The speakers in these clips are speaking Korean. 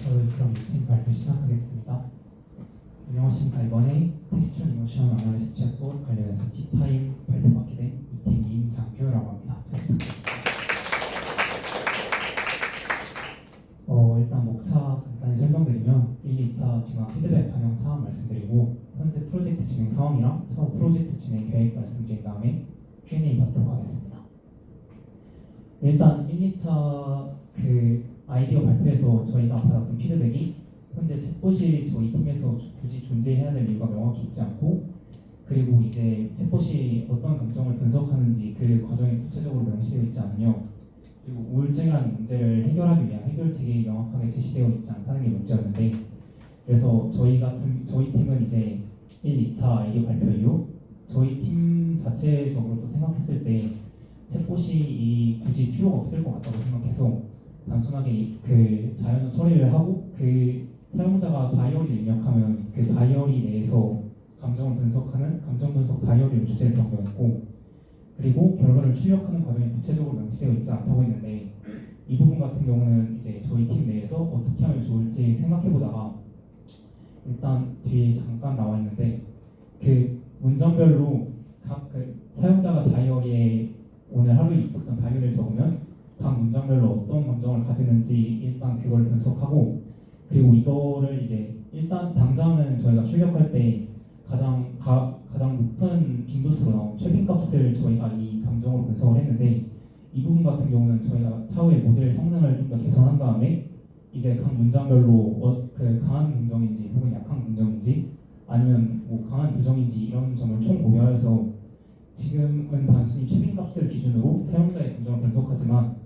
저희 그럼 미팅 발표 시작하겠습니다. 안녕하십니까. 이번에 텍스처 이모션 어널리스 챗봇 관련해서 티타임 발표 맡게 된 미팅인 장규라고 합니다. 일단 목차 간단히 설명드리면 1, 2차 진화 피드백 반영 사항 말씀드리고 현재 프로젝트 진행 상황이랑 차후 프로젝트 진행 계획 말씀드린 다음에 Q&A 받도록 하겠습니다. 일단 1, 2차 아이디어 발표에서 저희가 받았던 피드백이 현재 챗봇이 저희 팀에서 굳이 존재해야 될 이유가 명확히 있지 않고, 그리고 이제 챗봇이 어떤 감정을 분석하는지 그 과정이 구체적으로 명시되어 있지 않으며, 그리고 우울증이라는 문제를 해결하기 위한 해결책이 명확하게 제시되어 있지 않다는 게 문제였는데, 그래서 저희 팀은 이제 1, 2차 아이디어 발표 이후 저희 팀 자체적으로도 생각했을 때 챗봇이 굳이 필요가 없을 것 같다고 생각해서 단순하게 그 자연어 처리를 하고 그 사용자가 다이어리를 입력하면 그 다이어리 내에서 감정을 분석하는 감정 분석 다이어리를 주제를 변경했고, 그리고 결과를 출력하는 과정이 구체적으로 명시되어 있지 않다고 했는데, 이 부분 같은 경우는 이제 저희 팀 내에서 어떻게 하면 좋을지 생각해보다가 일단 뒤에 잠깐 나와 있는데, 그 문장별로 각 그 사용자가 다이어리에 오늘 하루에 있었던 다이어리를 적으면 각 문장별로 어떤 감정을 가지는지 일단 그걸 분석하고, 그리고 이거를 이제 일단 당장은 저희가 출력할 때 가장 높은 빈도수로 나온 최빈값을 저희가 이 감정으로 분석을 했는데, 이 부분 같은 경우는 저희가 차후에 모델 성능을 좀 더 개선한 다음에 이제 각 문장별로 그 강한 긍정인지 혹은 약한 긍정인지 아니면 뭐 강한 부정인지 이런 점을 총 고려해서 지금은 단순히 최빈값을 기준으로 사용자의 감정을 분석하지만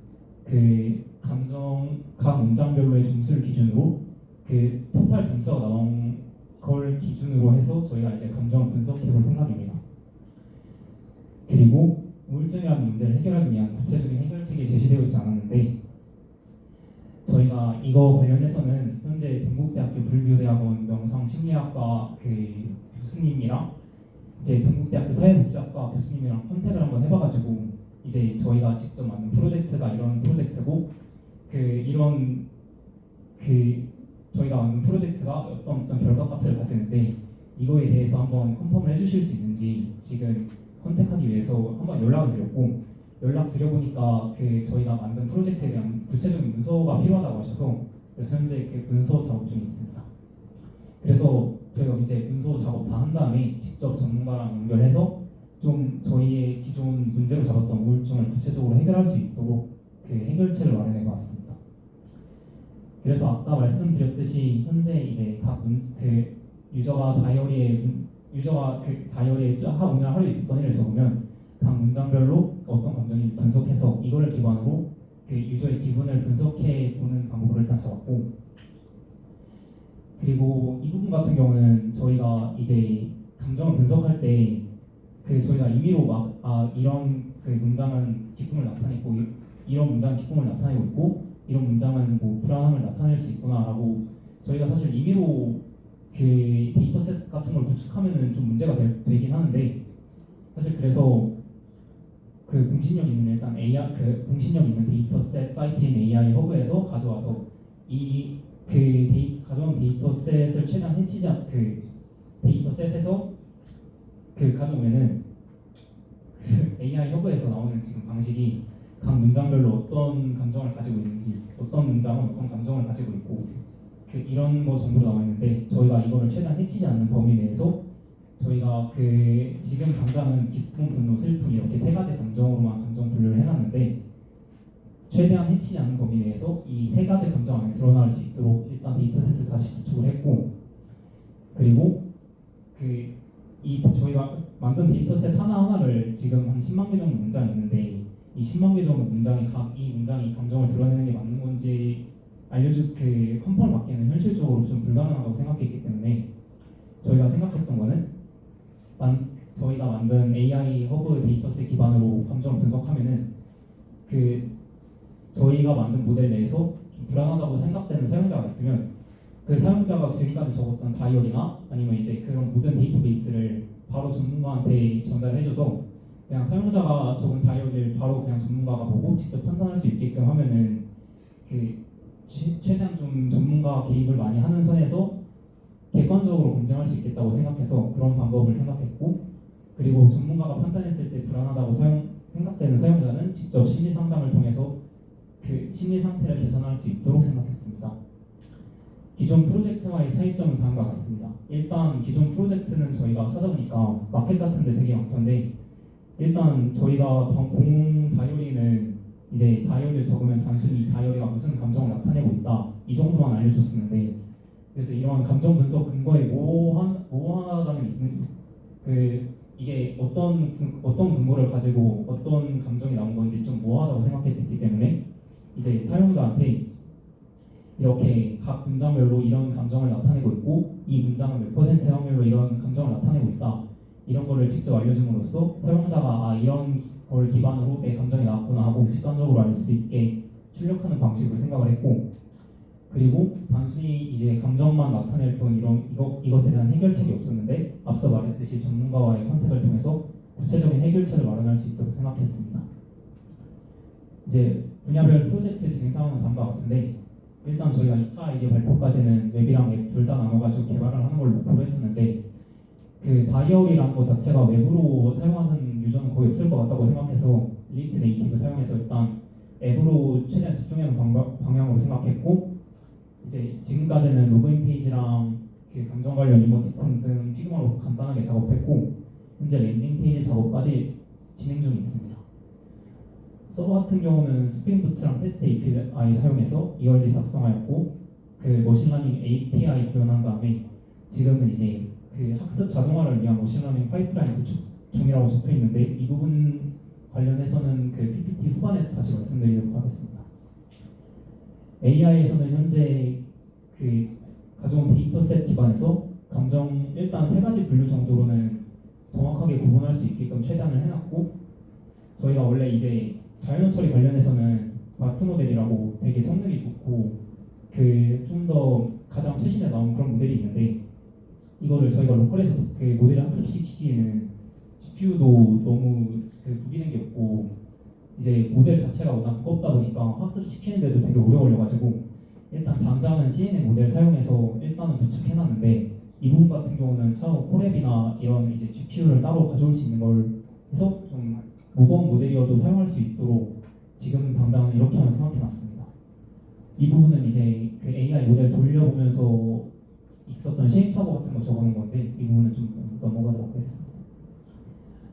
그 감정 각 문장별로의 점수를 기준으로 그 토탈 점수가 나온 걸 기준으로 해서 저희가 이제 감정을 분석해볼 생각입니다. 그리고 우울증이라는 문제를 해결하기 위한 구체적인 해결책이 제시되어 있지 않았는데, 저희가 이거 관련해서는 현재 동국대학교 불교대학원 명상심리학과 그 교수님이랑 이제 동국대학교 사회복지학과 교수님이랑 컨택을 한번 해봐가지고 이제 저희가 직접 만든 프로젝트가 이런 프로젝트고, 저희가 만든 프로젝트가 어떤 결과값을 가지는데 이거에 대해서 한번 컨펌을 해주실 수 있는지 지금 컨택하기 위해서 한번 연락을 드렸고, 연락 드려보니까 저희가 만든 프로젝트에 대한 구체적인 문서가 필요하다고 하셔서 그래서 현재 그 문서 작업 중에 있습니다. 그래서 저희가 이제 문서 작업 다 한 다음에 직접 전문가랑 연결해서 좀 저희의 기존 문제로 잡았던 우울증을 구체적으로 해결할 수 있도록 그 해결책을 마련해 보았습니다. 그래서 아까 말씀드렸듯이 현재 이제 유저가 그 다이어리에 오늘 하루 있었던 일을 적으면 각 문장별로 어떤 감정이 분석해서 이거를 기반으로 그 유저의 기분을 분석해 보는 방법을 일단 잡았고, 그리고 이 부분 같은 경우는 저희가 이제 감정을 분석할 때 저희가 임의로 이런 문장은 기쁨을 나타내고 이런 문장은 기쁨을 나타내고 있고 이런 문장은 뭐 불안함을 나타낼 수 있구나라고 저희가 사실 임의로 데이터셋 같은 걸 구축하면은 좀 문제가 되긴 하는데, 사실 그래서 공신력 있는 일단 공신력 있는 데이터셋 사이트인 AI 허브에서 가져와서 가져온 데이터셋을 최대한 해치지 데이터셋에서 가져오면은 AI 허브에서 나오는 지금 방식이 각 문장별로 어떤 감정을 가지고 있는지, 어떤 문장은 어떤 감정을 가지고 있고 이런 거 정도로 나와 있는데, 저희가 이거를 최대한 해치지 않는 범위 내에서 저희가 지금 당장은 기쁨, 분노, 슬픔 이렇게 세 가지 감정으로만 감정 분류를 해놨는데, 최대한 해치지 않는 범위 내에서 이 세 가지 감정 안에 드러날 수 있도록 일단 데이터셋을 다시 구축을 했고, 그리고 저희가 만든 데이터셋 하나하나를 지금 한 10만 개 정도 문장이 있는데, 이 10만 개 정도 문장이 이 문장이 감정을 드러내는 게 맞는 건지 컨펌을 받기에는 현실적으로 좀 불가능하다고 생각했기 때문에 저희가 생각했던 거는 저희가 만든 AI 허브 데이터셋 기반으로 감정을 분석하면은 저희가 만든 모델 내에서 좀 불안하다고 생각되는 사용자가 있으면 그 사용자가 지금까지 적었던 다이어리나 아니면 이제 그런 모든 데이터베이스를 바로 전문가한테 전달해줘서 그냥 사용자가 적은 다이어리를 바로 그냥 전문가가 보고 직접 판단할 수 있게끔 하면은 최대한 좀 전문가 개입을 많이 하는 선에서 객관적으로 검증할 수 있겠다고 생각해서 그런 방법을 생각했고, 그리고 전문가가 판단했을 때 불안하다고 생각되는 사용자는 직접 심리 상담을 통해서 그 심리 상태를 개선할 수 있도록 생각했습니다. 기존 프로젝트와의 차이점은 다음과 같습니다. 일단 기존 프로젝트는 저희가 찾아보니까 마켓 같은 데 되게 많던데, 일단 저희가 공 다이어리는 이제 다이어리를 적으면 단순히 이 다이어리가 무슨 감정을 나타내고 있다 이 정도만 알려줬었는데, 그래서 이런 감정 분석 근거에 모호하다는 이게 어떤 근거를 가지고 어떤 감정이 나온 건지 좀 모호하다고 생각했기 때문에 이제 사용자한테 이렇게 각 문장별로 이런 감정을 나타내고 있고 이 문장은 몇 퍼센트 확률로 이런 감정을 나타내고 있다, 이런 거를 직접 알려줌으로써 사용자가 이런 걸 기반으로 내 감정이 나왔구나 하고 직관적으로 알 수 있게 출력하는 방식으로 생각을 했고, 그리고 단순히 이제 감정만 나타낼 뿐 이것에 대한 해결책이 없었는데, 앞서 말했듯이 전문가와의 컨택을 통해서 구체적인 해결책을 마련할 수 있도록 생각했습니다. 이제 분야별 프로젝트 진행 상황은 다음과 같은데, 일단 저희가 2차 아이디어 발표까지는 웹이랑 앱 둘 다 나눠가지고 개발을 하는 걸 목표로 했었는데, 그 다이어리라는 것 자체가 웹으로 사용하는 유저는 거의 없을 것 같다고 생각해서 리액트 네이티브 사용해서 일단 앱으로 최대한 집중하는 방향으로 생각했고, 이제 지금까지는 로그인 페이지랑 그 감정 관련 이모티콘 등 피그마로 간단하게 작업했고, 현재 랜딩 페이지 작업까지 진행 중에 있습니다. 서버 같은 경우는 스프링 부트랑 테스트 API 사용해서 ERD 작성하였고, 그 머신러닝 API 구현한 다음에 지금은 이제 그 학습 자동화를 위한 머신러닝 파이프라인 구축 중이라고 적혀 있는데, 이 부분 관련해서는 그 PPT 후반에서 다시 말씀드리도록 하겠습니다. AI에서는 현재 그 가져온 데이터셋 기반에서 감정 일단 3가지 분류 정도로는 정확하게 구분할 수 있게끔 최대한을 해놨고, 저희가 원래 이제 자연어 처리 관련해서는 마트 모델이라고 되게 성능이 좋고 그 좀 더 가장 최신에 나온 그런 모델이 있는데, 이거를 저희가 로컬에서 그 모델을 학습시키기에는 GPU도 너무 부기는 게 없고 이제 모델 자체가 워낙 무겁다 보니까 학습시키는데도 되게 오래 걸려가지고 일단 당장은 CNN 모델 사용해서 일단은 구축해놨는데, 이 부분 같은 경우는 차후 콜앱이나 이런 이제 GPU를 따로 가져올 수 있는 걸 해서 좀 무거운 모델이어도 사용할 수 있도록 지금 당장은 이렇게만 생각해놨습니다. 이 부분은 이제 그 AI 모델 돌려보면서 있었던 시행착오 같은 거 적어놓은 건데, 이 부분은 좀 넘어가도록 하겠습니다.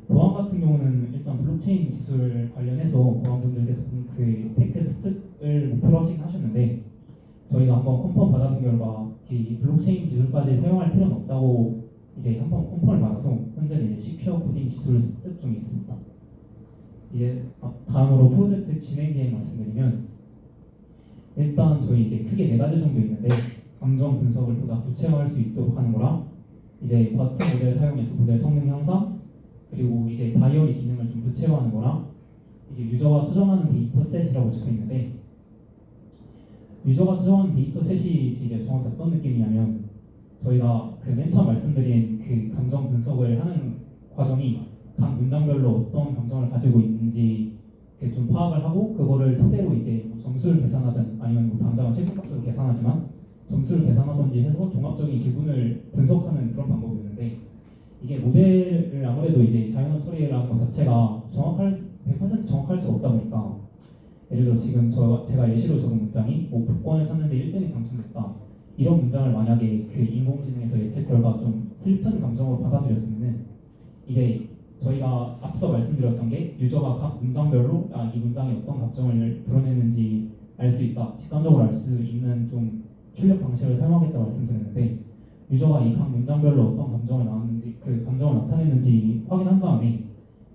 보안 같은 경우는 일단 블록체인 기술 관련해서 보안분들께서 그 테크 습득을 목표로 하셨는데, 저희가 한번 컨펌 받아본 결과 이 블록체인 기술까지 사용할 필요는 없다고 이제 한번 컨펌을 받아서 현재는 이제 시큐어 코딩 기술을 습득 중에 있습니다. 이제 다음으로 프로젝트 진행 계획 말씀드리면, 일단 저희 이제 크게 4가지 정도 있는데, 감정 분석을 보다 구체화할 수 있도록 하는 거랑 이제 바트 모델 사용해서 모델 성능 향상, 그리고 이제 다이어리 기능을 좀 구체화하는 거랑 이제 유저가 수정하는 데이터셋이라고 적혀 있는데, 유저가 수정하는 데이터셋이 이제 정확히 어떤 느낌이냐면, 저희가 그 맨 처음 말씀드린 그 감정 분석을 하는 과정이 각 문장별로 어떤 감정을 가지고 있는지 좀 파악을 하고, 그거를 토대로 이제 뭐 점수를 계산하든 아니면 뭐 당장은 최고값으로 계산하지만 점수를 계산하든지 해서 종합적인 기분을 분석하는 그런 방법이었는데, 이게 모델을 아무래도 이제 자연어 처리라는 것 자체가 100% 정확할 수가 없다 보니까, 예를 들어 지금 제가 예시로 적은 문장이 뭐 복권을 샀는데 1등이 당첨됐다, 이런 문장을 만약에 그 인공지능에서 예측 결과 좀 슬픈 감정으로 받아들였으면, 이제 저희가 앞서 말씀드렸던 게 유저가 각 문장별로 이 문장이 어떤 감정을 드러내는지 알 수 있다, 직관적으로 알 수 있는 좀 출력 방식을 사용하겠다고 말씀드렸는데, 유저가 이 각 문장별로 어떤 감정을 나왔는지 그 감정을 나타냈는지 확인한 다음에,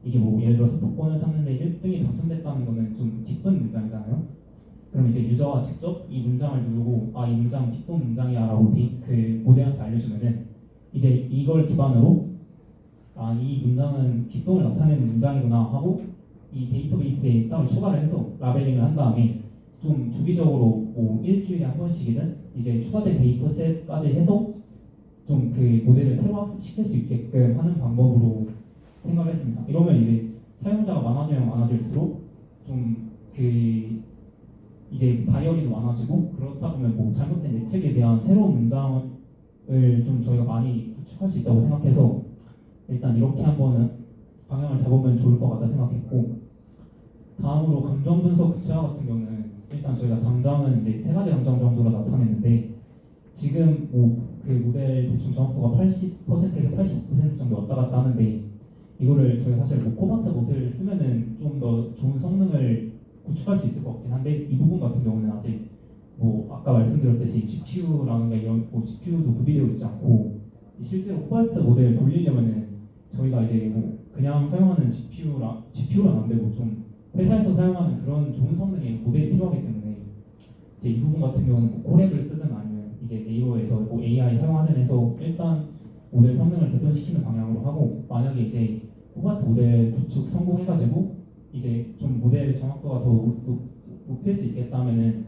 이게 뭐 예를 들어서 복권을 샀는데 1등이 당첨됐다는 거는 좀 기쁜 문장이잖아요. 그럼 이제 유저가 직접 이 문장을 누르고 이 문장 기쁜 문장이야 라고 그 모델한테 알려주면은, 이제 이걸 기반으로 이 문장은 기쁨을 나타내는 문장이구나 하고 이 데이터베이스에 따로 추가를 해서 라벨링을 한 다음에 좀 주기적으로 뭐 일주일에 한 번씩이든 이제 추가된 데이터셋까지 해서 좀 그 모델을 새로 학습시킬 수 있게끔 하는 방법으로 생각했습니다. 이러면 이제 사용자가 많아지면 많아질수록 좀 그 이제 다이어리도 많아지고 그렇다 보면 뭐 잘못된 예측에 대한 새로운 문장을 좀 저희가 많이 구축할 수 있다고 생각해서 일단 이렇게 한번은 방향을 잡으면 좋을 것 같다 생각했고, 다음으로 감정 분석 구체화 같은 경우는 일단 저희가 당장은 이제 세 가지 감정 정도로 나타냈는데, 지금 뭐 그 모델 대충 정확도가 80%에서 85% 정도 왔다 갔다 하는데, 이거를 저희가 사실 뭐 코바트 모델을 쓰면은 좀 더 좋은 성능을 구축할 수 있을 것 같긴 한데, 이 부분 같은 경우는 아직 뭐 아까 말씀드렸듯이 GPU라는 게 이런 뭐 GPU도 구비되어 있지 않고, 실제로 코바트 모델을 돌리려면은 저희가 이제 뭐 그냥 사용하는 GPU랑 안 되고 좀 회사에서 사용하는 그런 좋은 성능의 모델이 필요하기 때문에, 이제 이 부분 같은 경우는 뭐 콜앱을 쓰든 아니면 이제 네이버에서 뭐 AI 사용하든 해서 일단 모델 성능을 개선시키는 방향으로 하고, 만약에 이제 코바트 모델 구축 성공해가지고 이제 좀 모델 정확도가 더 높일 수 있겠다면은,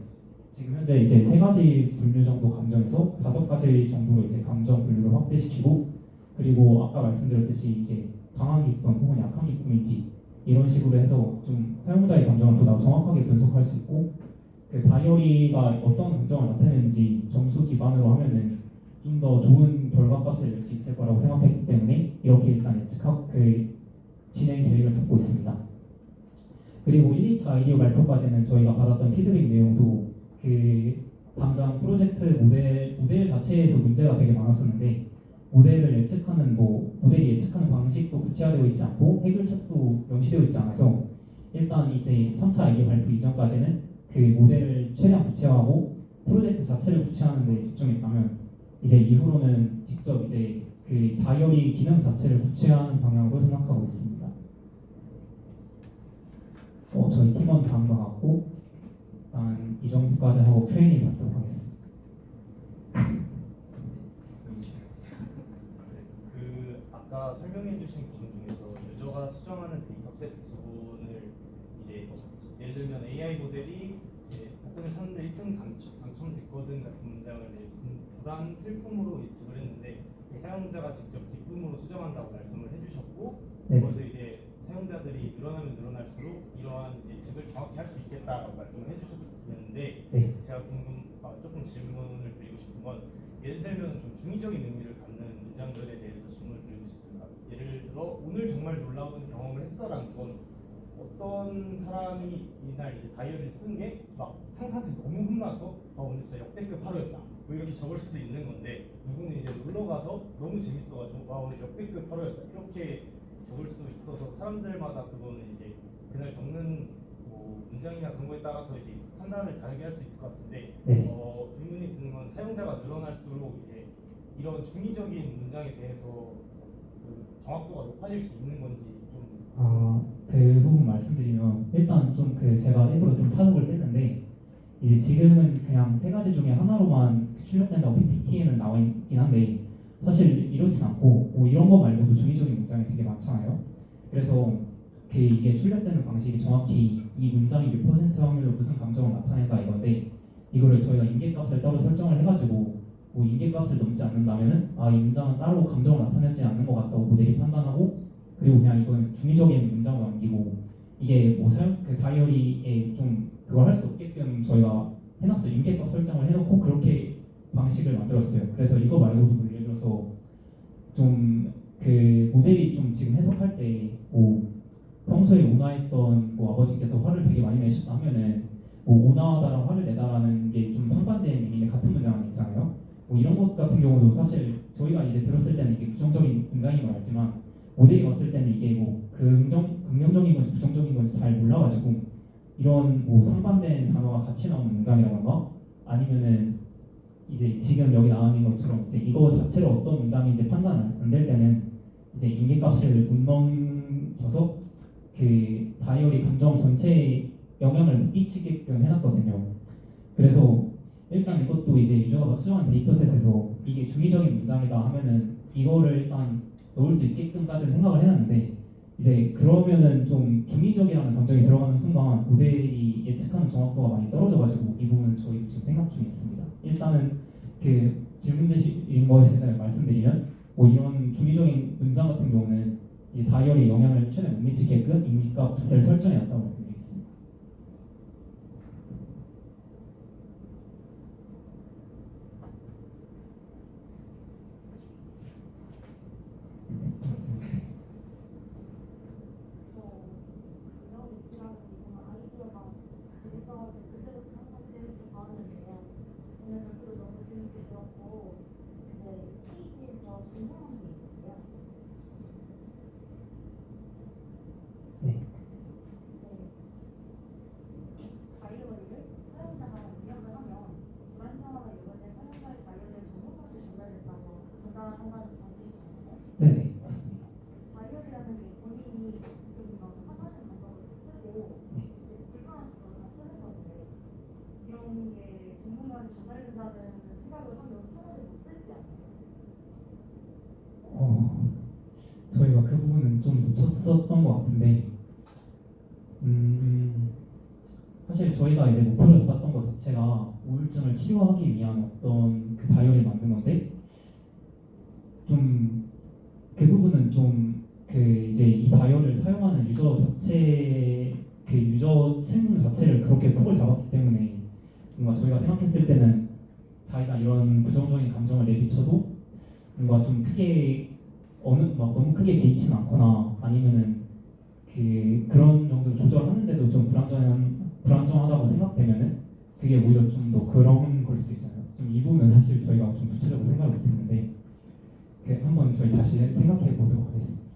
지금 현재 이제 세 가지 분류 정도 감정에서 다섯 가지 정도로 이제 감정 분류를 확대시키고, 그리고 아까 말씀드렸듯이 이제 강한 기쁨 혹은 약한 기쁨인지 이런 식으로 해서 좀 사용자의 감정을 보다 정확하게 분석할 수 있고, 그 다이어리가 어떤 감정을 나타내는지 점수 기반으로 하면은 좀 더 좋은 결과값을 낼 수 있을 거라고 생각했기 때문에 이렇게 일단 예측하고 그 진행 계획을 잡고 있습니다. 그리고 1, 2차 아이디어 발표까지는 저희가 받았던 피드백 내용도 그 당장 프로젝트 모델 자체에서 문제가 되게 많았었는데, 모델을 예측하는 모델이 예측하는 방식도 구체화되어 있지 않고 해결책도 명시되어 있지 않아서, 일단 이제 3차 아이디어 발표 이전까지는 그 모델을 최대한 구체화하고 프로젝트 자체를 구체화하는 데 집중했다면, 이제 이후로는 직접 이제 그 다이어리 기능 자체를 구체화하는 방향으로 생각하고 있습니다. 저희 팀원 다한 것 같고, 일단 이 정도까지 하고 Q&A 받도록 하겠습니다. 아까 설명해주신 부분 중에서 유저가 수정하는 데이터셋 부분을 이제 예를 들면 AI 모델이 이제 복근을 찾는데 1등 당첨됐거든 같은 문장을 불안 슬픔으로 예측을 했는데, 사용자가 직접 기쁨으로 수정한다고 말씀을 해주셨고, 네. 그래서 이제 사용자들이 늘어나면 늘어날수록 이러한 예측을 정확히 할 수 있겠다라고 말씀을 해주셨는데, 네. 제가 조금 질문을 드리고 싶은 건, 예를 들면 좀 중의적인 의미를 갖는 문장들에 대해서 질문을 드리고 싶습니다. 예를 들어 오늘 정말 놀라운 경험을 했어라는 건, 어떤 사람이 이날 이제 다이어리를 쓴 게 막 상사한테 너무 혼나서 오늘 진짜 역대급 하루였다 뭐 이렇게 적을 수도 있는 건데, 누구는 이제 놀러 가서 너무 재밌어가지고 오늘 역대급 하루였다 이렇게 적을 수 있어서, 사람들마다 그거는 이제 그날 적는 뭐 문장이나 그런 거에 따라서 이제 판단을 다르게 할 수 있을 것 같은데, 네. 의문이 드는 건 사용자가 늘어날수록 이제 이런 중의적인 문장에 대해서 그 정확도가 높아질 수 있는 건지 좀. 그 부분 말씀드리면, 일단 좀 제가 일부러 좀 사족을 뺐는데, 이제 지금은 그냥 세 가지 중에 하나로만 출력된다고 PPT에는 나와 있긴 한데, 사실 이렇진 않고 뭐 이런 거 말고도 중의적인 문장이 되게 많잖아요. 그래서 이게 출력되는 방식이 정확히 이 문장이 몇 퍼센트 확률로 무슨 감정을 나타낸다 이건데, 이거를 저희가 임계값을 따로 설정을 해가지고 뭐 임계값을 넘지 않는다면은 이 문장은 따로 감정을 나타내지 않는 것 같다고 모델이 판단하고, 그리고 그냥 이건 중의적인 문장으로 남기고, 이게 뭐 그 다이어리에 좀 그걸 할 수 없게끔 저희가 해놨어요. 임계값 설정을 해놓고 그렇게 방식을 만들었어요. 그래서 이거 말고도 뭐 예를 들어서 좀 그 모델이 좀 지금 해석할 때 뭐 평소에 온화했던 뭐 아버지께서 화를 되게 많이 내셨다 하면은 뭐 온화하다랑 화를 내다라는 게 좀 상반된 의미의 같은 문장 있잖아요. 뭐 이런 것 같은 경우도 사실 저희가 이제 들었을 때는 이게 부정적인 문장인 건 알지만, 모델이 봤을 때는 이게 뭐 긍정적인 건지 부정적인 건지 잘 몰라가지고, 이런 뭐 상반된 단어가 같이 나오는 문장이라던가, 아니면은 이제 지금 여기 나와 있는 것처럼 이제 이거 자체를 어떤 문장인지 판단 안 될 때는 이제 임계값을 못 넘겨서 그 다이어리 감정 전체에 영향을 못 끼치게끔 해놨거든요. 그래서 일단 이것도 이제 유저가 수정한 데이터셋에서 이게 중의적인 문장이다 하면은 이거를 일단 넣을 수 있게끔까지는 생각을 해놨는데, 이제 그러면은 좀 중의적이라는 감정이 들어가는 순간 모델이 예측하는 정확도가 많이 떨어져가지고, 이 부분은 저희 지금 생각 중에 있습니다. 일단은 그 질문 주신 거에 대해서 말씀드리면, 뭐 이런 중의적인 문장 같은 경우는 이제 다이어리 영향을 최대한 못 미치게끔 임계값을 설정해놨다고 말씀드리겠습니다. 재밌게 들었고, 근데 페이지에서 궁금한 게 있는데요. 네. 다이어리를 사용자가 입력을 하면 불안정화가 이루어진 사용자의 다이어리를 전문가한테 전달한다는 방식이잖아요. 네, 맞습니다. 다이어리라는 게 본인이 좀 하나는 감정을 쓰고 네. 불편한 부분을 다 쓰는 건데 이런 게 전문가한테 전달된다는 생각을 하면 편하게 못 쓰지 않나요? 저희가 그 부분은 좀 놓쳤었던 것 같은데, 사실 저희가 이제 목표를 잡았던 것 자체가 우울증을 치료하기 위한 어떤 그 다이어리를 만든 건데, 좀 그 부분은 좀 그 이제 이 다이어리를 사용하는 유저 자체 그 유저층 자체를 그렇게 폭을 잡았기 때문에 뭔가 저희가 생각했을 때는 자기가 이런 부정적인 감정을 내비쳐도 뭔가 좀 크게 막 너무 크게 개의치는 않거나 아니면은 그런 정도 조절하는데도 좀 불안정하다고 생각되면은 그게 오히려 좀 더 그런 걸 수도 있잖아요. 좀 이 부분은 사실 저희가 좀 구체적으로 생각을 못했는데 한번 저희 다시 생각해 보도록 하겠습니다.